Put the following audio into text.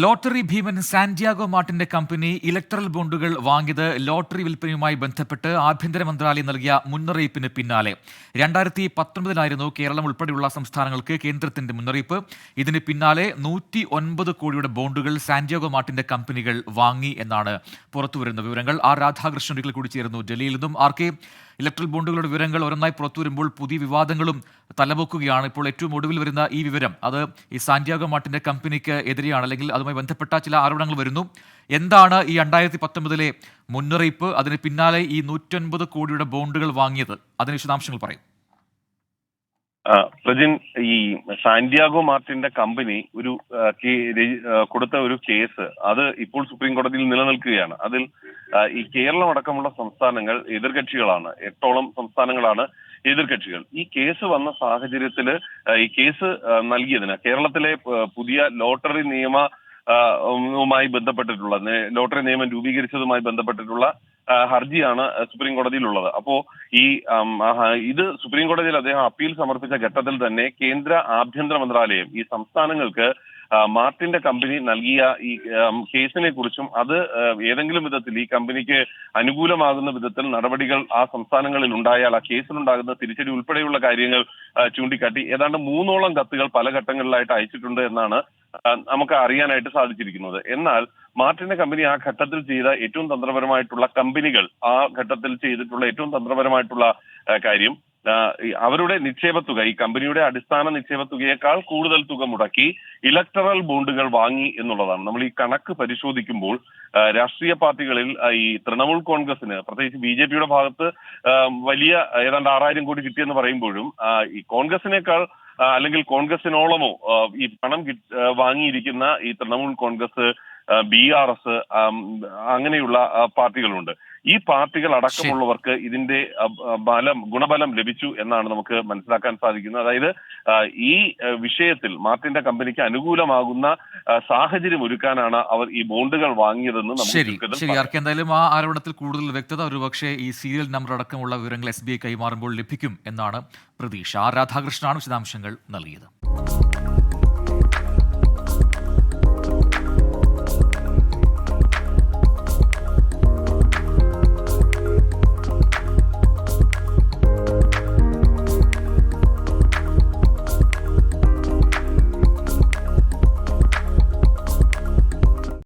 Lottery ഭീമൻ Santiago മാർട്ടിന്റെ company electoral ബോണ്ടുകൾ വാങ്ങിയത് lottery വിൽപ്പനയുമായി ബന്ധപ്പെട്ട് ആഭ്യന്തര മന്ത്രാലയം നൽകിയ മുന്നറിയിപ്പിന് പിന്നാലെ 2019 കേരളം ഉൾപ്പെടെയുള്ള സംസ്ഥാനങ്ങൾക്ക് കേന്ദ്രത്തിന്റെ മുന്നറിയിപ്പ്. ഇതിന് പിന്നാലെ 109 കോടിയുടെ ബോണ്ടുകൾ സാന്റിയാഗോ മാർട്ടിന്റെ കമ്പനികൾ വാങ്ങി എന്നാണ് പുറത്തുവരുന്ന വിവരങ്ങൾ. ആർ രാധാകൃഷ്ണൻ കൂടി ചേരുന്നു ഡൽഹിയിൽ നിന്നും. ആർക്കെ, ഇലക്ട്രൽ ബോണ്ടുകളുടെ വിവരങ്ങൾ ഒരെണ്ണായി പുറത്തുവരുമ്പോൾ പുതിയ വിവാദങ്ങളും തലപൊക്കുകയാണ്. ഇപ്പോൾ ഏറ്റവും ഒടുവിൽ വരുന്ന ഈ വിവരം അത് ഈ സാന്റിയാഗോ മാർട്ടിന്റെ കമ്പനിക്ക് എതിരെയാണ്, അല്ലെങ്കിൽ അതുമായി ബന്ധപ്പെട്ട ചില ആരോപണങ്ങൾ വരുന്നു. എന്താണ് ഈ 2019 മുന്നറിയിപ്പ്? അതിന് പിന്നാലെ ഈ 109 കോടിയുടെ ബോണ്ടുകൾ വാങ്ങിയത്, അതിന് വിശദാംശങ്ങൾ പറയും. പ്രജിൻ, ഈ സാന്റിയാഗോ മാർട്ടിന്റെ കമ്പനി കൊടുത്ത ഒരു കേസ് അത് ഇപ്പോൾ സുപ്രീം കോടതിയിൽ നിലനിൽക്കുകയാണ്. അതിൽ ഈ കേരളം അടക്കമുള്ള സംസ്ഥാനങ്ങൾ എതിർകക്ഷികളാണ്. 8ഓളം സംസ്ഥാനങ്ങളാണ് എതിർകക്ഷികൾ. ഈ കേസ് വന്ന സാഹചര്യത്തില് ഈ കേസ് നൽകിയതിന് കേരളത്തിലെ പുതിയ ലോട്ടറി വുമായി ബന്ധപ്പെട്ടിട്ടുള്ള ലോട്ടറി നിയമം രൂപീകരിച്ചതുമായി ബന്ധപ്പെട്ടിട്ടുള്ള ഹർജിയാണ് സുപ്രീം കോടതിയിലുള്ളത്. അപ്പോ ഇത് സുപ്രീം കോടതിയിൽ അദ്ദേഹം അപ്പീൽ സമർപ്പിച്ച ഘട്ടത്തിൽ തന്നെ കേന്ദ്ര ആഭ്യന്തര മന്ത്രാലയം ഈ സംസ്ഥാനങ്ങൾക്ക് മാർട്ടിന്റെ കമ്പനി നൽകിയ ഈ കേസിനെ കുറിച്ചും അത് ഏതെങ്കിലും വിധത്തിൽ ഈ കമ്പനിക്ക് അനുകൂലമാകുന്ന വിധത്തിൽ നടപടികൾ ആ സംസ്ഥാനങ്ങളിൽ ഉണ്ടായാൽ ആ കേസിലുണ്ടാകുന്ന തിരിച്ചടി ഉൾപ്പെടെയുള്ള കാര്യങ്ങൾ ചൂണ്ടിക്കാട്ടി ഏതാണ്ട് 3ഓളം കത്തുകൾ പല ഘട്ടങ്ങളിലായിട്ട് അയച്ചിട്ടുണ്ട് എന്നാണ് നമുക്ക് അറിയാനായിട്ട് സാധിച്ചിരിക്കുന്നത്. എന്നാൽ മാർട്ടിന്റെ കമ്പനി ആ ഘട്ടത്തിൽ ചെയ്ത ഏറ്റവും തന്ത്രപരമായിട്ടുള്ള ആ ഘട്ടത്തിൽ ചെയ്തിട്ടുള്ള ഏറ്റവും തന്ത്രപരമായിട്ടുള്ള കാര്യം അവരുടെ നിക്ഷേപത്തുക, ഈ കമ്പനിയുടെ അടിസ്ഥാന നിക്ഷേപത്തുകയേക്കാൾ കൂടുതൽ തുക മുടക്കി ഇലക്ടറൽ ബോണ്ടുകൾ വാങ്ങി എന്നുള്ളതാണ്. നമ്മൾ ഈ കണക്ക് പരിശോധിക്കുമ്പോൾ രാഷ്ട്രീയ പാർട്ടികളിൽ ഈ തൃണമൂൽ കോൺഗ്രസിന്, പ്രത്യേകിച്ച് BJP ഭാഗത്ത് വലിയ ഏതാണ്ട് 6000 കോടി കിട്ടിയെന്ന് പറയുമ്പോഴും ഈ കോൺഗ്രസിനേക്കാൾ അല്ലെങ്കിൽ കോൺഗ്രസിനോളമോ ഈ പണം വാങ്ങിയിരിക്കുന്ന ഈ തൃണമൂൽ കോൺഗ്രസ്, BRS അങ്ങനെയുള്ള പാർട്ടികളുണ്ട്. ഈ പാർട്ടികൾ അടക്കമുള്ളവർക്ക് ഇതിന്റെ ഗുണബലം ലഭിച്ചു എന്നാണ് നമുക്ക് മനസ്സിലാക്കാൻ സാധിക്കുന്നത്. അതായത് ഈ വിഷയത്തിൽ മാർട്ടിന്റെ കമ്പനിക്ക് അനുകൂലമാകുന്ന സാഹചര്യം ഒരുക്കാനാണ് അവർ ഈ ബോണ്ടുകൾ വാങ്ങിയതെന്ന് നമുക്ക് എന്തായാലും ആ ആരോപണത്തിൽ കൂടുതൽ വ്യക്തത ഒരുപക്ഷെ ഈ സീരിയൽ നമ്പർ അടക്കമുള്ള വിവരങ്ങൾ SBI കൈമാറുമ്പോൾ ലഭിക്കും എന്നാണ് പ്രതീക്ഷ. ആർ രാധാകൃഷ്ണനാണ് വിശദാംശങ്ങൾ നൽകിയത്.